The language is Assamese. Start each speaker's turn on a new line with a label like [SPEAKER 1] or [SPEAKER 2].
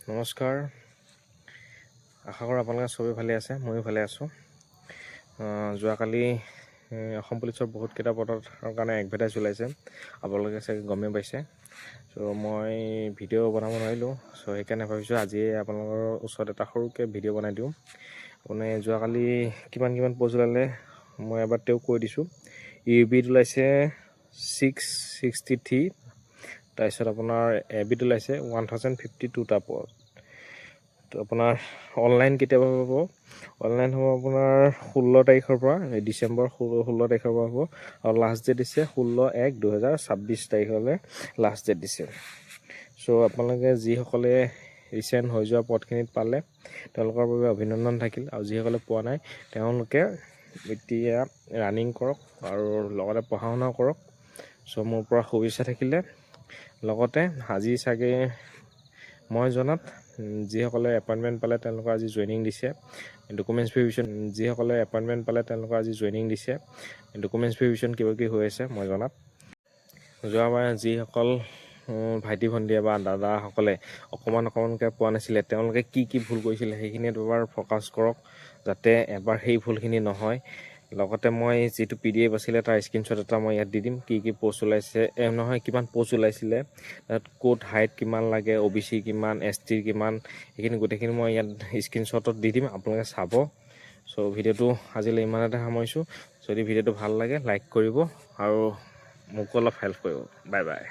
[SPEAKER 1] নমস্কাৰ, আশা কৰোঁ আপোনালোকে চবেই ভালে আছে, ময়ো ভালে আছোঁ। যোৱাকালি অসম পুলিচৰ বহুতকেইটা পদৰ কাৰণে এডভাৰটাইজ ওলাইছে, আপোনালোকে চাগে গমেই পাইছে। চ' মই ভিডিঅ' বনাব নোৱাৰিলোঁ, চ' সেইকাৰণে ভাবিছোঁ আজিয়ে আপোনালোকৰ ওচৰত এটা সৰুকৈ ভিডিঅ' বনাই দিওঁ। আপুনি যোৱাকালি কিমান প'ষ্ট ওলালে মই এবাৰ তেওঁক কৈ দিছোঁ। ইউবিত ওলাইছে 663, তাৰপিছত আপোনাৰ এবিত ওলাইছে 1052টা প'ষ্ট। তো আপোনাৰ অনলাইন কেতিয়াবা হ'ব? অনলাইন হ'ব আপোনাৰ 16 তাৰিখৰ পৰা, ডিচেম্বৰ 16 তাৰিখৰ পৰা হ'ব, আৰু লাষ্ট ডেট দিছে 16/1/2026 তাৰিখলৈ লাষ্ট ডেট দিছে। চ' আপোনালোকে যিসকলে ৰিচেণ্ট হৈ যোৱা পদখিনিত পালে তেওঁলোকৰ বাবে অভিনন্দন থাকিল, আৰু যিসকলে পোৱা নাই তেওঁলোকে এতিয়া ৰানিং কৰক আৰু লগতে পঢ়া শুনাও কৰক। চ' মোৰ পৰা শুভেচ্ছা থাকিলে। লগতে আজি চাগে মই জনাত যিসকলে এপইণ্টমেণ্ট পালে তেওঁলোকৰ আজি জইনিং দিছে। ডকুমেণ্টছ ভেৰিফিকেশ্যন কিবা কিবি হৈ আছে মই জনাত। যোৱাবাৰ যিসকল ভাইটি ভণ্টি বা দাদাসকলে অকণমানকৈ পোৱা নাছিলে তেওঁলোকে কি ভুল কৰিছিলে সেইখিনিত এবাৰ ফ'কাছ কৰক, যাতে এবাৰ সেই ভুলখিনি নহয়। লগতে মই যিটো PDF আছিলে তাৰ স্ক্ৰীনশ্বট এটা মই ইয়াত দি দিম, কি প'ষ্ট ওলাইছে কিমান প'ষ্ট ওলাইছিলে, তাত ক'ত হাইট কিমান লাগে, OBC কিমান, ST কিমান, সেইখিনি গোটেইখিনি মই ইয়াত স্ক্ৰীনশ্বটত দি দিম, আপোনালোকে চাব। চ' ভিডিঅ'টো আজিলৈ ইমানতে সামৰিছোঁ। যদি ভিডিঅ'টো ভাল লাগে লাইক কৰিব আৰু মোকো অলপ হেল্প কৰিব। Bye bye.